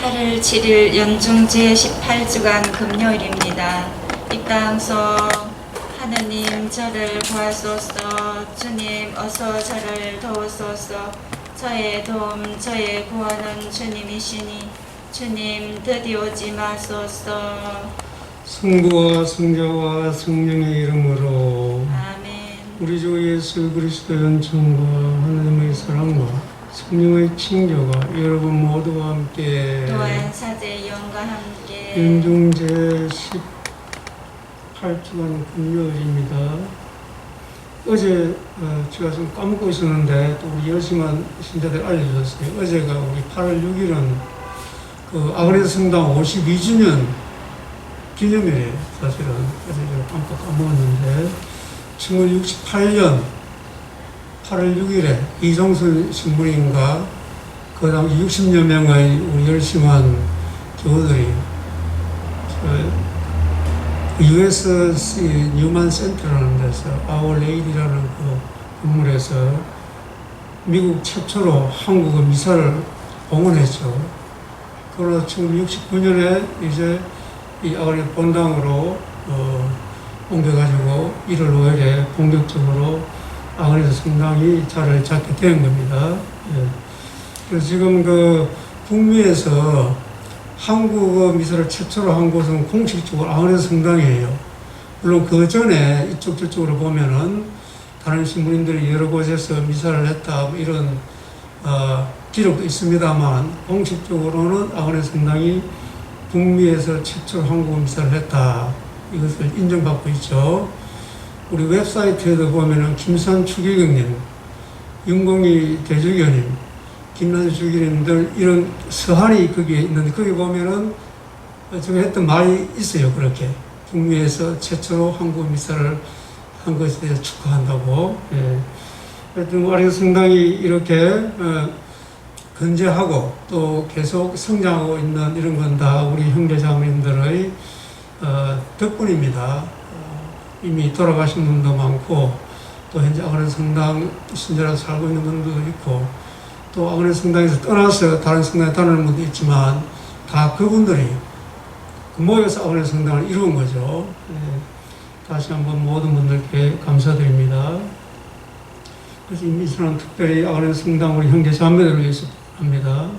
8월 7일 연중 제18주간 금요일입니다. 이 땅소 하느님 저를 구하소서. 주님 어서 저를 도우소서. 저의 도움 저의 구원은 주님이시니 주님 드디어 오지 마소서. 성부와 성자와 성령의 이름으로 아멘. 우리 주 예수 그리스도의 은총과 하나님의 사랑과 성령의 친교가 여러분 모두와 함께 또한 사제의 영과 함께 연중제 18주간 금요일입니다. 어제 제가 좀 까먹고 있었는데 또 우리 열심한 신자들 알려주셨어요. 어제가 우리 8월 6일은 그 아그네스 성당 52주년 기념일이에요. 사실은 어제 제가 깜빡 까먹었는데 1968년 8월 6일에 이종순 신부님과 그 당시 60여 명의 우리 열심한 교우들이 USC 뉴만 센터라는 데서 Our Lady라는 그 건물에서 미국 최초로 한국어 미사를 봉헌했죠. 그러나 1969년에 이제 이 아그네 본당으로 옮겨가지고 1월 5일에 본격적으로 아그네스 성당이 자리를 잡게 된 겁니다. 예. 그래서 지금 그 북미에서 한국어 미사를 최초로 한 곳은 공식적으로 아그네스 성당이에요. 물론 그 전에 이쪽 저쪽으로 보면은 다른 신부님들이 여러 곳에서 미사를 했다 뭐 이런 기록도 있습니다만 공식적으로는 아그네스 성당이 북미에서 최초로 한국어 미사를 했다. 이것을 인정받고 있죠. 우리 웹사이트에도 보면은 김산 추기경님, 윤공희 대주교님, 김난수 주기님들 이런 서한이 거기에 있는데 거기 보면은 제가 했던 말이 있어요. 그렇게 북미에서 최초로 한국 미사를 한 것에 대해서 축하한다고. 예. 하여튼 아그네스 성당이 이렇게 건재하고 또 계속 성장하고 있는 이런 건 다 우리 형제자매님들의 덕분입니다. 이미 돌아가신 분도 많고 또 현재 아그네스 성당 신자로 살고 있는 분도 있고 또 아그네스 성당에서 떠나서 다른 성당에 다니는 분도 있지만 다 그분들이 모여서 아그네스 성당을 이룬 거죠. 네. 다시 한번 모든 분들께 감사드립니다. 그래서 이 미션은 특별히 아그네스 성당 우리 형제 자매들을 위해서 합니다.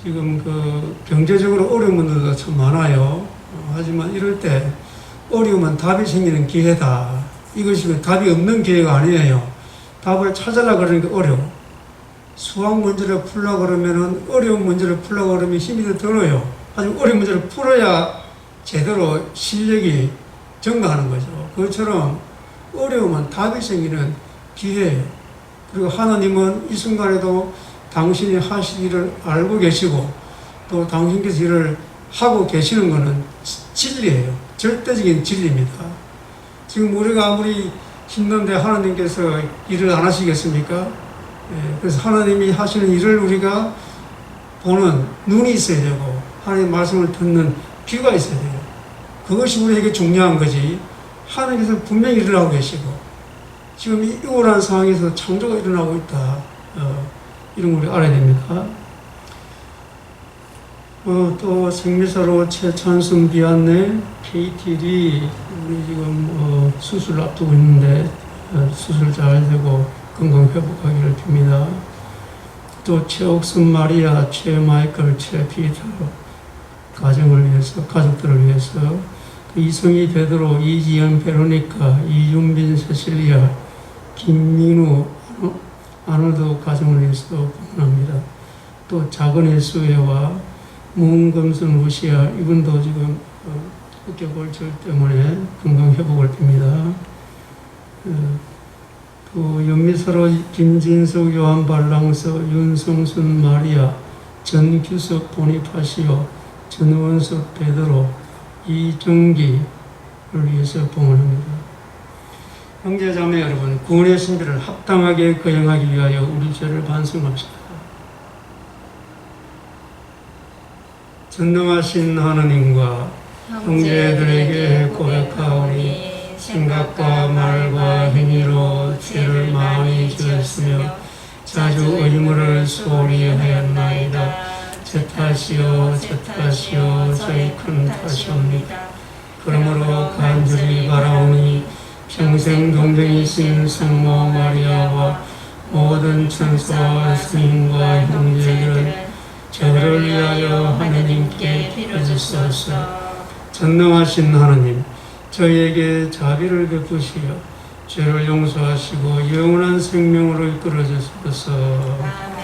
지금 그 경제적으로 어려운 분들도 참 많아요. 하지만 이럴 때 어려우면 답이 생기는 기회다. 이것이 답이 없는 기회가 아니에요. 답을 찾으려고 그러니까 어려워. 수학 문제를 풀려고 그러면은 어려운 문제를 풀려고 그러면 힘이 더 들어요. 하지만 어려운 문제를 풀어야 제대로 실력이 증가하는 거죠. 그것처럼 어려우면 답이 생기는 기회예요. 그리고 하나님은 이 순간에도 당신이 하실 일을 알고 계시고 또 당신께서 일을 하고 계시는 것은 진리예요. 절대적인 진리입니다. 지금 우리가 아무리 힘든데 하나님께서 일을 안 하시겠습니까? 예, 그래서 하나님이 하시는 일을 우리가 보는 눈이 있어야 되고 하나님 말씀을 듣는 귀가 있어야 돼요. 그것이 우리에게 중요한 거지. 하나님께서 분명히 일을 하고 계시고 지금 이 우울한 상황에서 창조가 일어나고 있다. 이런 걸 우리 알아야 됩니다. 또 생미사로 최찬순 비안내 KTD 우리 지금 수술 앞두고 있는데 수술 잘 되고 건강 회복하기를 빕니다. 또 최옥순 마리아, 최마이클, 최피터 가정을 위해서 가족들을 위해서 이성희 베드로, 이지연 베로니카, 이윤빈 세실리아, 김민우 아놀드 가정을 위해서도 봉헌합니다. 또 작은 예수회와 문금순 루시아 이분도 지금 어깨골절 때문에 건강 회복을 빕니다. 또 연미사로 김진석, 요한 발랑서, 윤성순 마리아, 전규석 보니파시오, 전원석 베드로, 이정기를 위해서 봉헌합니다. 형제자매 여러분, 구원의 신비를 합당하게 거행하기 위하여 우리 죄를 반성합시다. 전능하신 하나님과 형제들에게 고백하오니 생각과 말과 행위로 죄를 많이 지었으며 자주 의무를 소홀히 하였나이다. 탓이요 제 탓이요 저의 큰 탓이옵니다. 그러므로 간절히 바라오니 평생 동정이신 성모 마리아와 모든 천사와 스님과 형제들은 저를 위하여 하느님께 빌어주소서. 전능하신 하느님, 저희에게 자비를 베푸시어 죄를 용서하시고 영원한 생명으로 이끌어 주소서. 아멘.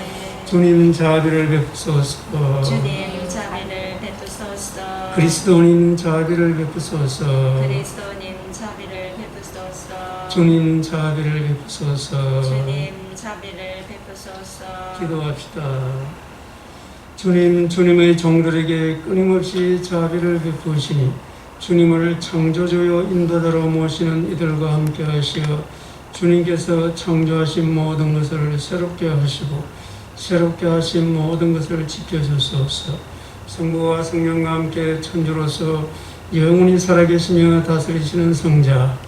주님 자비를 베푸소서. 주님 자비를 베푸소서. 그리스도님 자비를 베푸소서. 그리스도님 자비를 베푸소서. 주님 자비를 베푸소서. 주님 자비를 베푸소서. 기도합시다. 주님, 주님의 종들에게 끊임없이 자비를 베푸시니 주님을 창조주요 인도자로 모시는 이들과 함께 하시어 주님께서 창조하신 모든 것을 새롭게 하시고 새롭게 하신 모든 것을 지켜주소서. 성부와 성령과 함께 천주로서 영원히 살아계시며 다스리시는 성자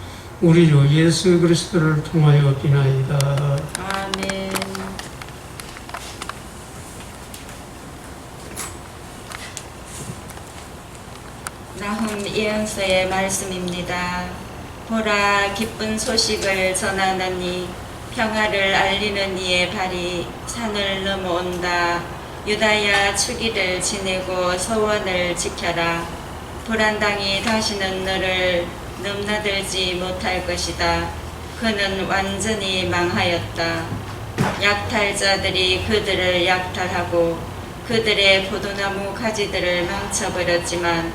우리 주 예수 그리스도를 통하여 비나이다. 아멘. 나훔 예언서의 말씀입니다. 보라, 기쁜 소식을 전하느니 평화를 알리는 이의 발이 산을 넘어온다. 유다야, 추기를 지내고 서원을 지켜라. 불안당이 다시는 너를 넘나들지 못할 것이다. 그는 완전히 망하였다. 약탈자들이 그들을 약탈하고 그들의 포도나무 가지들을 망쳐버렸지만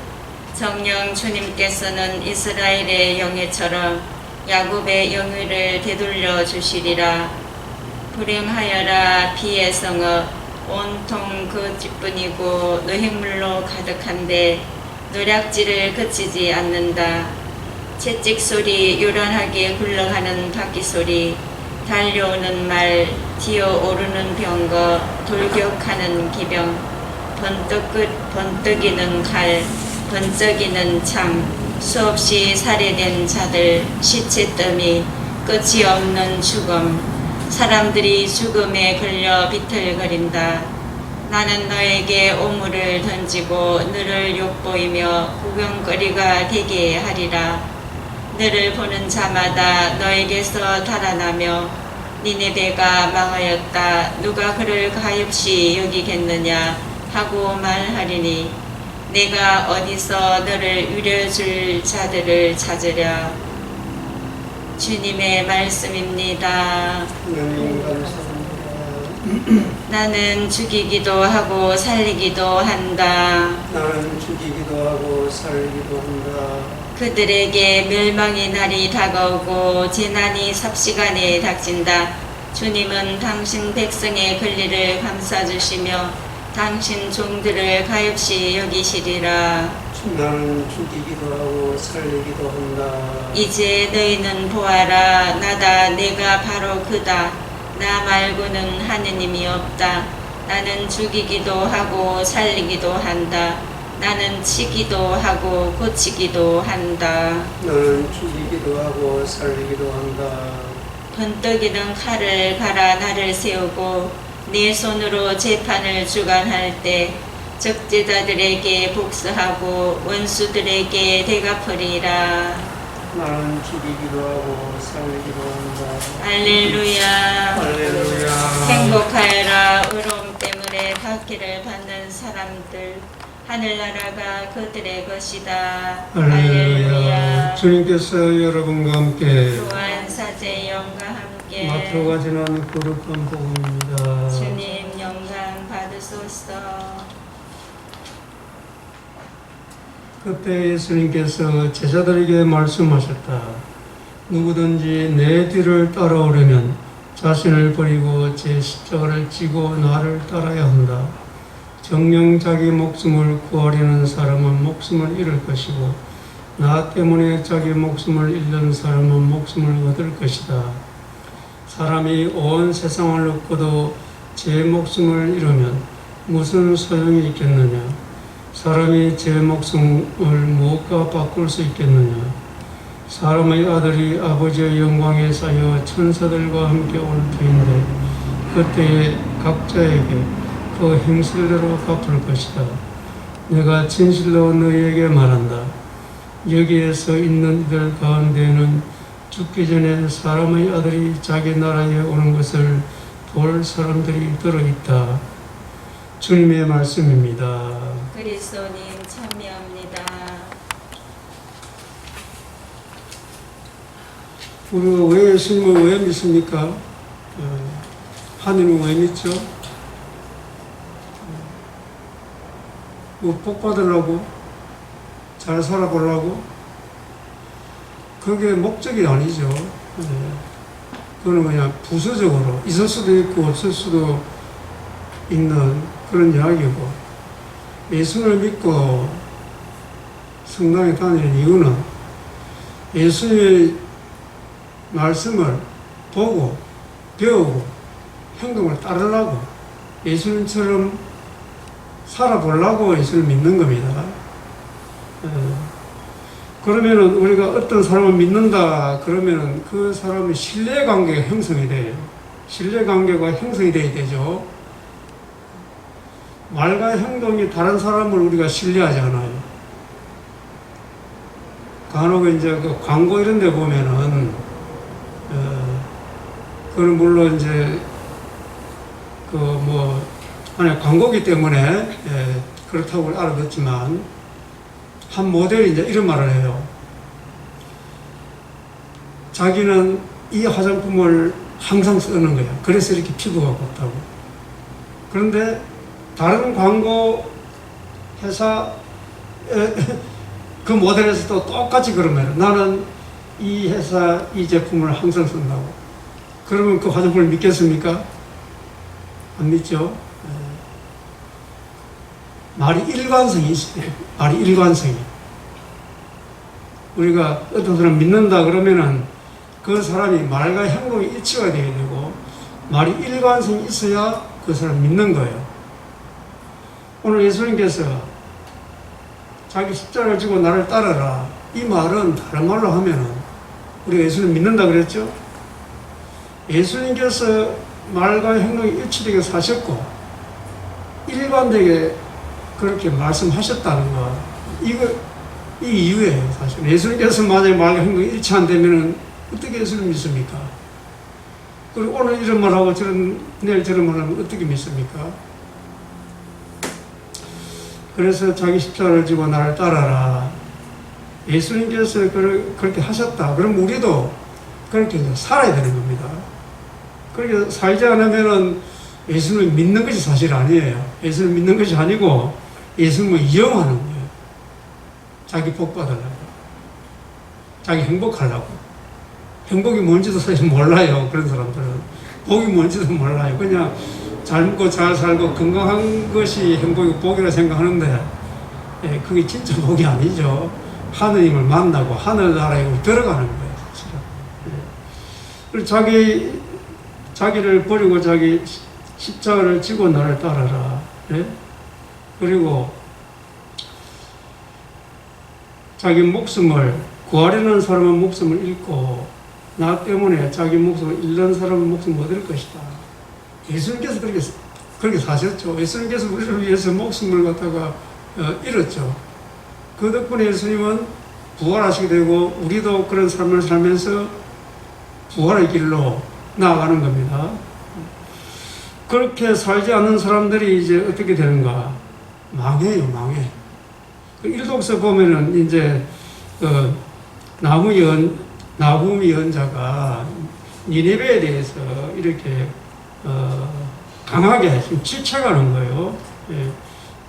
정녕 주님께서는 이스라엘의 영예처럼 야곱의 영예를 되돌려 주시리라. 불행하여라 비의 성읍, 온통 그 뒷뿐이고 노획물로 가득한데 노략질을 그치지 않는다. 채찍 소리, 요란하게 굴러가는 바퀴 소리, 달려오는 말, 기어오르는 병거, 돌격하는 기병, 번뜩이는 칼, 번쩍이는 창, 수없이 살해된 자들, 시체더미, 끝이 없는 죽음, 사람들이 죽음에 걸려 비틀거린다. 나는 너에게 오물을 던지고 너를 욕보이며 구경거리가 되게 하리라. 너를 보는 자마다 너에게서 달아나며 니네베가 망하였다. 누가 그를 가엾이 여기겠느냐 하고 말하리니 내가 어디서 너를 위려줄 자들을 찾으랴. 주님의 말씀입니다. 하나님 감사합니다. 나는 죽이기도 하고 살리기도 한다. 나는 죽이기도 하고 살리기도 한다. 그들에게 멸망의 날이 다가오고 재난이 삽시간에 닥친다. 주님은 당신 백성의 권리를 감싸주시며 당신 종들을 가엾이 여기시리라. 나는 죽이기도 하고 살리기도 한다. 이제 너희는 보아라. 나다. 내가 바로 그다. 나 말고는 하느님이 없다. 나는 죽이기도 하고 살리기도 한다. 나는 치기도 하고 고치기도 한다. 나는 죽이기도 하고 살리기도 한다. 번뜩이는 칼을 갈아 나를 세우고 내 손으로 재판을 주관할 때 적재자들에게 복수하고 원수들에게 대갚으리라. 나는 죽이기도 하고 살리기도 한다. 할렐루야. 할렐루야. 행복하여라. 의로움 때문에 박해를 받는 사람들, 하늘나라가 그들의 것이다. 할렐루야. 주님께서 여러분과 함께 또한 사제 영과 함께 마태가 지난 거룩한 복음입니다. 주님 영광 받으소서. 그때 예수님께서 제자들에게 말씀하셨다. 누구든지 내 뒤를 따라오려면 자신을 버리고 제 십자가를 지고 나를 따라야 한다. 정녕 자기 목숨을 구하려는 사람은 목숨을 잃을 것이고 나 때문에 자기 목숨을 잃는 사람은 목숨을 얻을 것이다. 사람이 온 세상을 얻고도 제 목숨을 잃으면 무슨 소용이 있겠느냐? 사람이 제 목숨을 무엇과 바꿀 수 있겠느냐? 사람의 아들이 아버지의 영광에 쌓여 천사들과 함께 올 터인데 그때에 각자에게 그 그 행실대로 갚을 것이다. 내가 진실로 너희에게 말한다. 여기에서 있는 이들 가운데는 죽기 전에 사람의 아들이 자기 나라에 오는 것을 볼 사람들이 들어있다. 주님의 말씀입니다. 그리스도님 참여합니다. 우리가 왜 예수님을 왜 믿습니까? 하느님을 왜 믿죠? 뭐 복 받으려고? 잘 살아보려고? 그게 목적이 아니죠. 그거는 그냥 부수적으로 있을 수도 있고 없을 수도 있는 그런 이야기고, 예수를 믿고 성당에 다니는 이유는 예수님의 말씀을 보고 배우고 행동을 따르려고, 예수님처럼 살아보려고 예수를 믿는 겁니다. 그러면은 우리가 어떤 사람을 믿는다 그러면은 그 사람의 신뢰관계가 형성이 돼요. 신뢰관계가 형성이 돼야 되죠. 말과 행동이 다른 사람을 우리가 신뢰하지 않아요. 간혹 이제 그 광고 이런 데 보면은, 그건 물론 이제, 아니, 광고기 때문에, 그렇다고 알아듣지만, 한 모델이 이제 이런 말을 해요. 자기는 이 화장품을 항상 쓰는 거야. 그래서 이렇게 피부가 곱다고. 그런데 다른 광고 회사 그 모델에서도 똑같이 그러면 나는 이 회사 이 제품을 항상 쓴다고. 그러면 그 화장품을 믿겠습니까? 안 믿죠? 말이 일관성이 있어요. 말이 일관성이. 우리가 어떤 사람 믿는다 그러면은 그 사람이 말과 행동이 일치가 되어야 되고, 말이 일관성이 있어야 그 사람 믿는 거예요. 오늘 예수님께서 자기 십자가를 지고 나를 따르라, 이 말은 다른 말로 하면은 우리가 예수님 믿는다 그랬죠? 예수님께서 말과 행동이 일치되게 사셨고 일관되게 그렇게 말씀하셨다는 거, 이 이유예요. 사실 예수님께서 만약에 말과 행동이 일치 안 되면은 어떻게 예수를 믿습니까? 그리고 오늘 이런 말하고 내일 저런 말하면 어떻게 믿습니까? 그래서 자기 십자가를 지고 나를 따라라. 예수님께서 그렇게 하셨다. 그럼 우리도 그렇게 이제 살아야 되는 겁니다. 그렇게 살지 않으면은 예수님을 믿는 것이 사실 아니에요. 예수님을 믿는 것이 아니고 예수님을 이용하는 거예요. 자기 복 받으려고. 자기 행복하려고. 행복이 뭔지도 사실 몰라요. 그런 사람들은. 복이 뭔지도 몰라요. 그냥 잘 먹고 잘 살고 건강한 것이 행복이고 복이라 생각하는데, 그게 진짜 복이 아니죠. 하느님을 만나고 하늘나라에 들어가는 거예요, 사실은. 그리고 자기를 버리고 자기 십자가를 지고 나를 따라라. 그리고 자기 목숨을 구하려는 사람은 목숨을 잃고 나 때문에 자기 목숨을 잃는 사람은 목숨 못 잃을 것이다. 예수님께서 그렇게 사셨죠. 예수님께서 우리를 위해서 목숨을 갖다가 잃었죠. 그 덕분에 예수님은 부활하시게 되고 우리도 그런 삶을 살면서 부활의 길로 나아가는 겁니다. 그렇게 살지 않는 사람들이 이제 어떻게 되는가? 망해요, 망해. 그 일독서 보면은 이제 나훔 예언자가 니네베에 대해서 이렇게 강하게 지금 질책하는 거예요.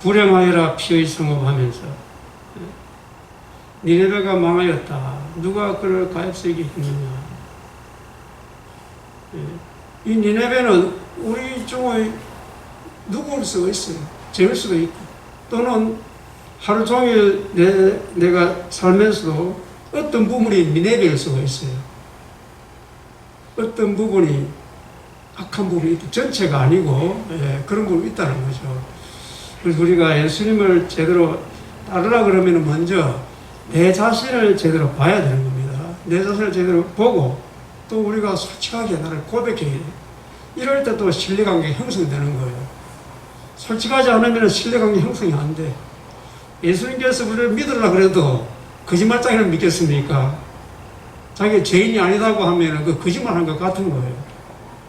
불행하여라 피의 성읍하면서 니네베가 망하였다. 누가 그를 가엾게 했느냐? 이 니네베는 우리 중에 누구일 수가 있어요. 재울 수도 있고, 또는 하루 종일 내가 살면서도 어떤 부분이 니네베일 수가 있어요. 어떤 부분이 악한 부분이 있다. 전체가 아니고 그런 부분이 있다는 거죠. 그래서 우리가 예수님을 제대로 따르라 그러면 먼저 내 자신을 제대로 봐야 되는 겁니다. 내 자신을 제대로 보고 또 우리가 솔직하게 나를 고백해야 돼요. 이럴 때 또 신뢰관계가 형성되는 거예요. 솔직하지 않으면 신뢰관계 형성이 안 돼. 예수님께서 우리를 믿으려고 그래도 거짓말장이를 믿겠습니까? 자기가 죄인이 아니다고 하면 그 거짓말한 것 같은 거예요.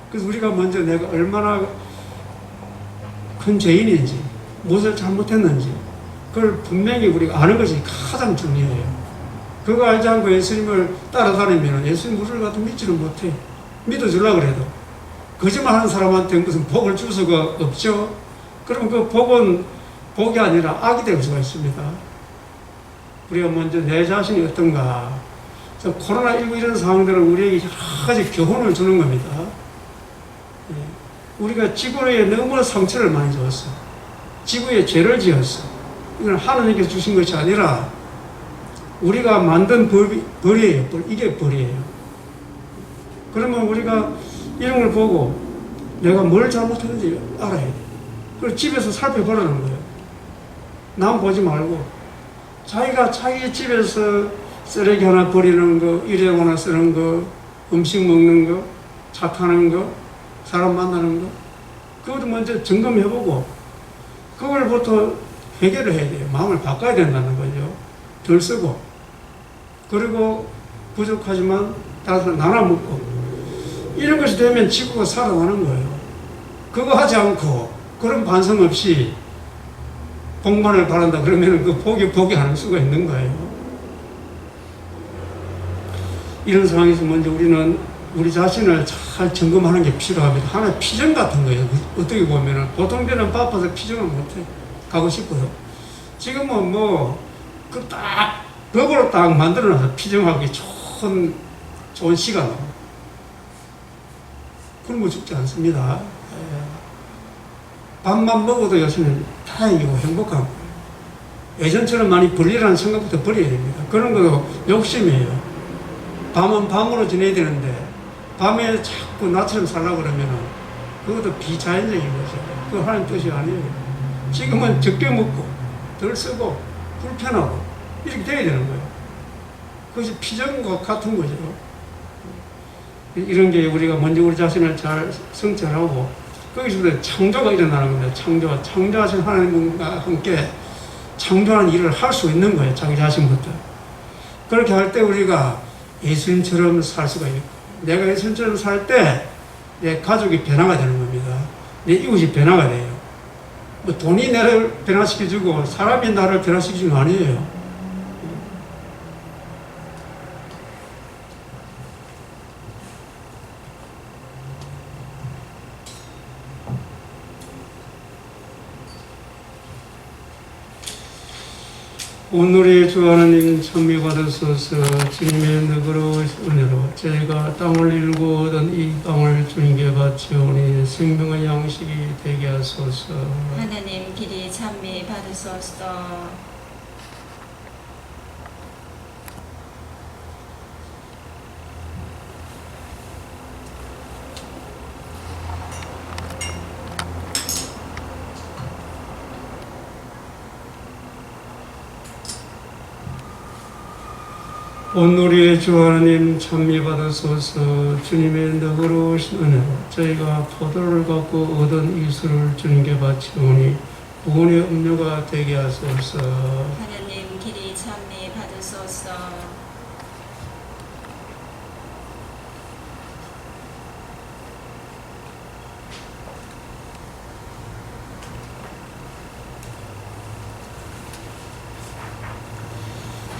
그래서 우리가 먼저 내가 얼마나 큰 죄인인지, 무엇을 잘못했는지, 그걸 분명히 우리가 아는 것이 가장 중요해요. 그거 알지 않고 예수님을 따라다니면 예수님 우리를 갖다 믿지는 못해. 믿어주려고 그래도. 거짓말하는 사람한테 무슨 복을 줄 수가 없죠. 그럼 그 복은 복이 아니라 악이 될 수가 있습니다. 우리가 먼저 내 자신이 어떤가. 코로나19 이런 상황들은 우리에게 여러 가지 교훈을 주는 겁니다. 우리가 지구에 너무 상처를 많이 줬어. 지구에 죄를 지었어. 이건 하나님께서 주신 것이 아니라 우리가 만든 벌이에요. 이게 벌이에요. 그러면 우리가 이런 걸 보고 내가 뭘 잘못했는지 알아야 돼. 그걸 집에서 살펴보라는 거예요. 남 보지 말고 자기가 자기 집에서 쓰레기 하나 버리는 거, 일회용하나 쓰는 거, 음식 먹는 거, 차 타는 거, 사람 만나는 거, 그것도 먼저 점검해보고 그걸부터 해결을 해야 돼요. 마음을 바꿔야 된다는 거죠. 덜 쓰고, 그리고 부족하지만 다들 나눠 먹고, 이런 것이 되면 지구가 살아나는 거예요. 그거 하지 않고 그런 반성 없이 복만을 바란다 그러면 그 복이 할 수가 있는 거예요. 이런 상황에서 먼저 우리는 우리 자신을 잘 점검하는 게 필요합니다. 하나의 피정 같은 거예요. 어떻게 보면은 보통 때는 바빠서 피정을 못해. 가고 싶어요. 지금은 그 딱 법으로 딱 만들어놔서 피정하기 좋은 시간. 굶어 죽지 않습니다. 밥만 먹어도 요새는 다행이고 행복한 거예요. 예전처럼 많이 벌리라는 생각부터 버려야 됩니다. 그런 것도 욕심이에요. 밤은 밤으로 지내야 되는데 밤에 자꾸 나처럼 살려고 그러면 그것도 비자연적인 거죠. 그거 하나님 뜻이 아니에요. 지금은 적게 먹고 덜 쓰고 불편하고 이렇게 돼야 되는 거예요. 그것이 피정과 같은 거죠. 이런 게 우리가 먼저 우리 자신을 잘 성찰하고 거기서부터 창조가 일어나는 겁니다. 창조하신 하나님과 함께 창조하는 일을 할 수 있는 거예요. 자기 자신부터. 그렇게 할 때 우리가 예수님처럼 살 수가 있고, 내가 예수님처럼 살 때 내 가족이 변화가 되는 겁니다. 내 이웃이 변화가 돼요. 돈이 나를 변화시켜주고 사람이 나를 변화시키는 거 아니에요. 오늘의 주 하나님 찬미 받으소서. 주님의 너그러우신 은혜로 저희가 땅을 일고 얻은 이 땅을 주님께 바치오니 생명의 양식이 되게 하소서. 하나님 길이 찬미 받으소서. 오늘의 주 하나님 찬미 받으소서. 주님의 너그러우신 은혜로 저희가 포도를 갖고 얻은 이수를 주님께 바치오니 구원의 음료가 되게 하소서. 하나님 길이 찬미 받으소서.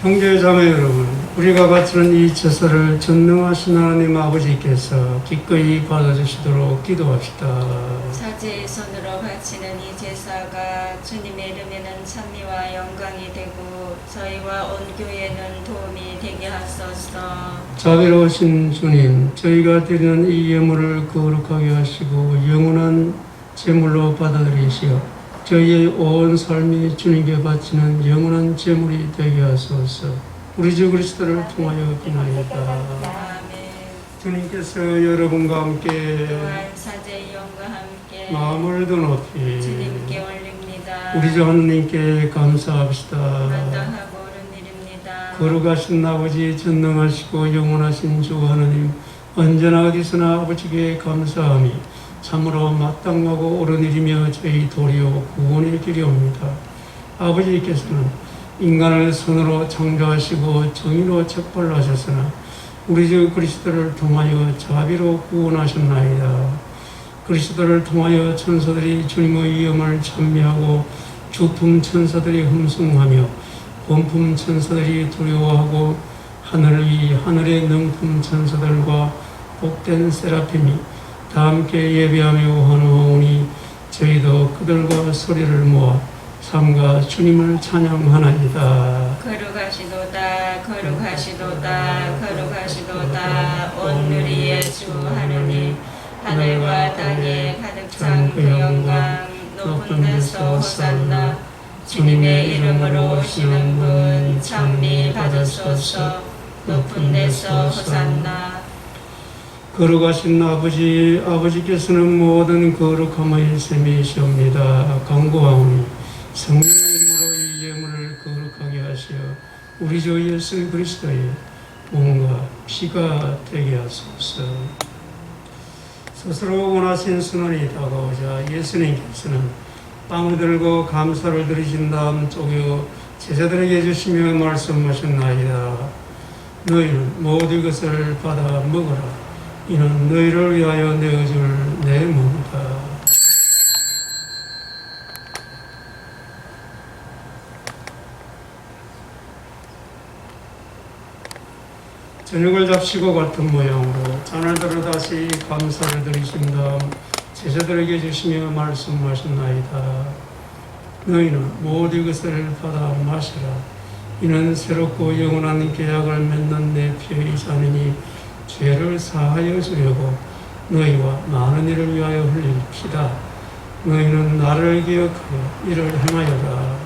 형제 자매 여러분, 우리가 바치는 이 제사를 전능하신 하나님 아버지께서 기꺼이 받아주시도록 기도합시다. 사제의 손으로 바치는 이 제사가 주님의 이름에는 찬미와 영광이 되고 저희와 온 교회는 도움이 되게 하소서. 자비로우신 주님, 저희가 드리는 이 예물을 거룩하게 하시고 영원한 제물로 받아들이시어 저희의 온 삶이 주님께 바치는 영원한 제물이 되게 하소서. 우리 주 그리스도를 통하여 기도하옵나이다. 아멘. 주님께서 여러분과 함께 또한 사제의 영과 함께 마음을 더 높이 주님께 올립니다. 우리 주 하나님께 감사합시다. 마땅하고 옳은 일입니다. 거룩하신 아버지, 전능하시고 영원하신 주 하나님, 언제나 어디서나 아버지께 감사하며 참으로 마땅하고 옳은 일이며 저희 도리요 구원의 길이옵니다. 아버지께서는 인간을 선으로 창조하시고 정의로 책벌하셨으나 우리 주 그리스도를 통하여 자비로 구원하셨나이다. 그리스도를 통하여 천사들이 주님의 위엄을 찬미하고 주품 천사들이 흠숭하며 본품 천사들이 두려워하고 하늘 위 하늘의 능품 천사들과 복된 세라핌이 다 함께 예배하며 환호하오니 저희도 그들과 소리를 모아 삼가 주님을 찬양하나이다. 거룩하시도다 거룩하시도다 거룩하시도다 온누리의 주 하느님 하늘과 땅에 가득 찬 그 영광 높은 데서 호산나 주님의 이름으로 오시는 분 찬미 받으소서 높은 데서 호산나 거룩하신 아버지께서는 모든 거룩함의 셈이시옵니다. 간구하오니 성령의 힘으로 이 예물을 거룩하게 하시어 우리 주 예수 그리스도의 몸과 피가 되게 하소서. 스스로 원하신 순환이 다가오자 예수님께서는 빵을 들고 감사를 드리신 다음 쪼개어 제자들에게 주시며 말씀하셨나이다. 너희는 모든 것을 받아 먹어라. 이는 너희를 위하여 내어줄 내 몸이다. 저녁을 잡시고 같은 모양으로 잔을 들어 다시 감사를 드리신 다음 제자들에게 주시며 말씀하셨나이다. 너희는 모든 것을 받아 마시라. 이는 새롭고 영원한 계약을 맺는 내 피의 잔이니 죄를 사하여 주려고 너희와 많은 이를 위하여 흘릴 피다. 너희는 나를 기억하여 이를 행하여라.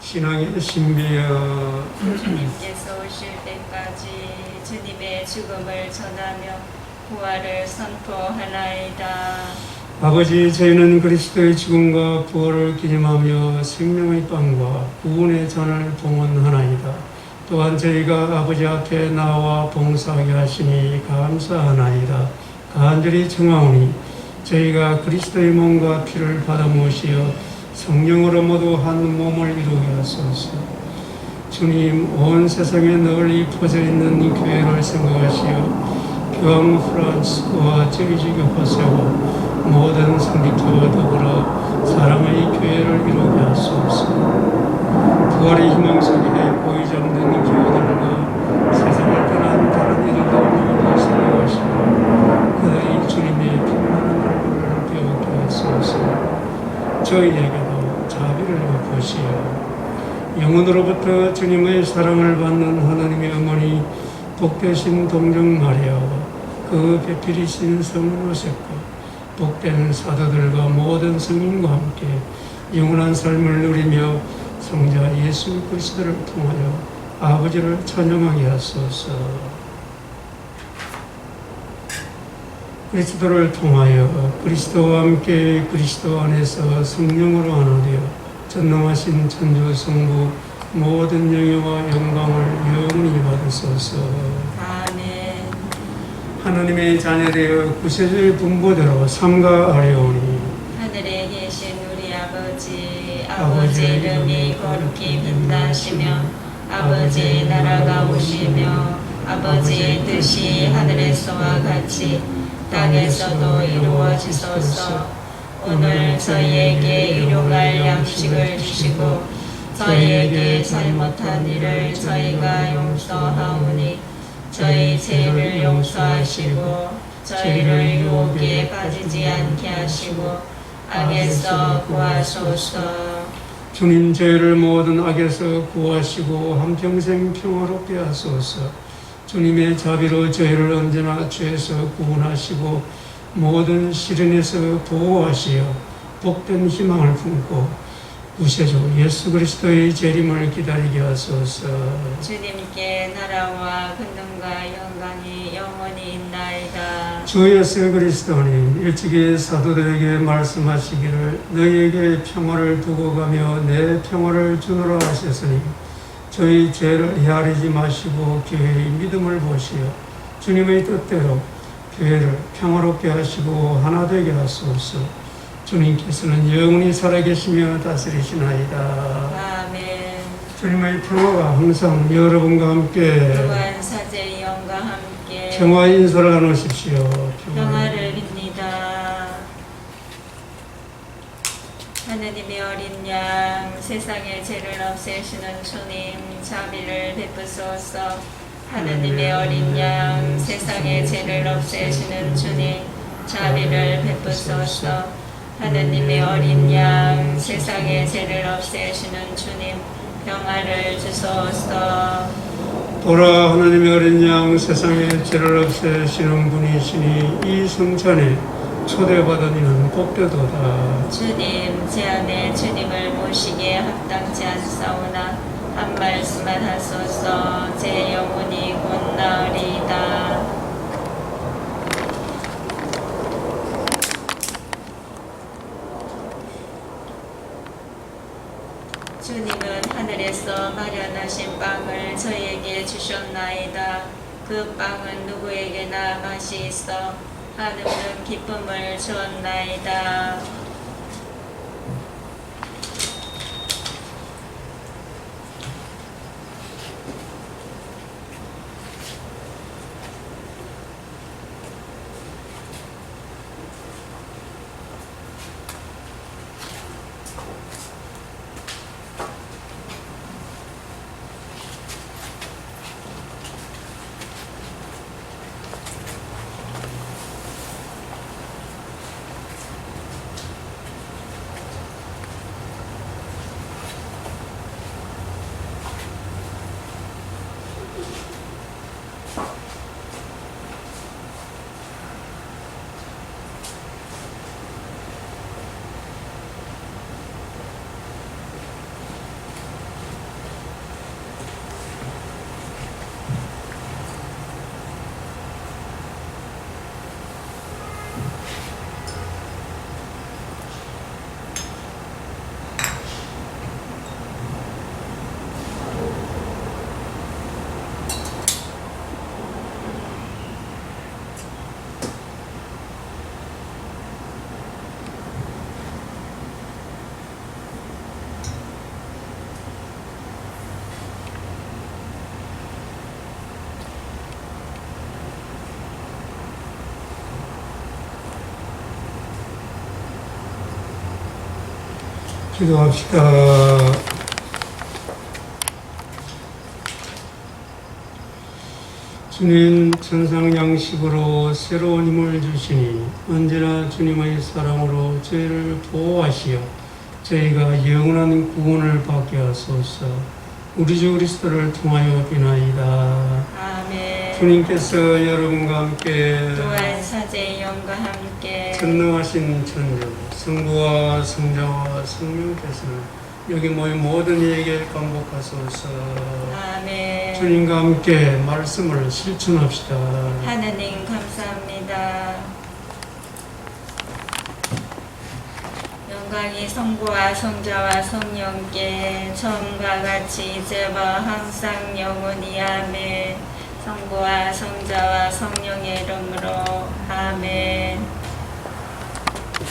신앙의 신비여 주님께서 오실 때까지 주님의 죽음을 전하며 부활을 선포하나이다. 아버지, 저희는 그리스도의 죽음과 부활을 기념하며 생명의 빵과 구원의 잔을 봉헌하나이다. 또한 저희가 아버지 앞에 나와 봉사하게 하시니 감사하나이다. 간절히 청하오니 저희가 그리스도의 몸과 피를 받아 모시어 성령으로 모두 한 몸을 이루게 하소서. 주님, 온 세상에 널리 퍼져 있는 교회를 생각하시어 교황 프란스와 저희 주 교파세와 모든 성직자와 더불어 사랑의 교회를 이루게 하소서. 부활의 희망 속에 보이지 않는 교회들과 세상을 떠난 다른 이들도 모두 생각하시고 그들이 주님의 빛나는 얼굴을 배우게 하소서. 저희에게도 자비를 베푸시어 영혼으로부터 주님의 사랑을 받는 하나님의 어머니 복되신 동정 마리아와 그 배필이신 성모 요셉과 복된 사도들과 모든 성인과 함께 영원한 삶을 누리며 성자 예수 그리스도를 통하여 아버지를 찬양하게 하소서. 그리스도를 통하여 그리스도와 함께 그리스도 안에서 성령으로 하나 되어 전능하신 천주 성부 모든 영예와 영광을 영원히 받으소서. 아멘. 하나님의 자녀되어 구세주의 분보대로 삼가하려오니 하늘에 계신 우리 아버지 이름이 거룩히 빛나시며 아버지의 나라가 오시며 아버지의 뜻이 하늘에서와 같이 땅에서도 이루어지소서. 오늘 저희에게 일용할 양식을 주시고 저희에게 잘못한 일을 저희가 용서하오니 저희 죄를 용서하시고 저희를 유혹에 빠지지 않게 하시고 악에서 구하소서. 주님, 저희를 모든 악에서 구하시고 한평생 평화롭게 하소서. 주님의 자비로 저희를 언제나 죄에서 구원하시고 모든 시련에서 보호하시어 복된 희망을 품고 구세주 예수 그리스도의 재림을 기다리게 하소서. 주님께 나라와 권능과 영광이 영원히 있나이다. 주 예수 그리스도님 일찍이 사도들에게 말씀하시기를 너희에게 평화를 두고 가며 내 평화를 주노라 하셨으니 저희 죄를 헤아리지 마시고 교회의 믿음을 보시어 주님의 뜻대로 교회를 평화롭게 하시고 하나 되게 하소서. 주님께서는 영원히 살아계시며 다스리시나이다. 아멘. 주님의 평화가 항상 여러분과 함께 또한 사제의 영과 함께 평화 인사를 나누십시오. 평화를 빕니다. 하느님의 어린 양 세상의 죄를 없애시는 주님 자비를 베푸소서. 하느님의 어린 양 세상의 죄를 없애시는 주님 자비를 베푸소서. 하느님의 어린 양 세상의 죄를 없애시는 주님 평화를 주소서. 보라 하나님의 어린 양 세상의 죄를 없애시는 분이시니 이 성찬에 초대받은 이는 복되도다. 주님 제 안에 주님을 모시기에 합당치 않사오나 한 말씀만 하소서. 제 영혼이 곧 나으리이다. 주님은 하늘에서 마련하신 빵을 저희에게 주셨나이다. 그 빵은 누구에게나 맛이 있어 한없는 기쁨을 주었나이다. 기도합시다. 주님 천상 양식으로 새로운 힘을 주시니 언제나 주님의 사랑으로 저희를 보호하시어 저희가 영원한 구원을 받게 하소서. 우리 주 그리스도를 통하여 비나이다. 아멘. 주님께서 여러분과 함께 또한 사제의 영과 함께 전능하신 천주 성부와 성자와 성령께서는 여기 모인 모든 이에게 반복하소서. 아멘. 주님과 함께 말씀을 실천합시다. 하느님 감사합니다. 영광이 성부와 성자와 성령께 처음과 같이 이제와 항상 영원히 아멘. 성부와 성자와 성령의 이름으로 아멘.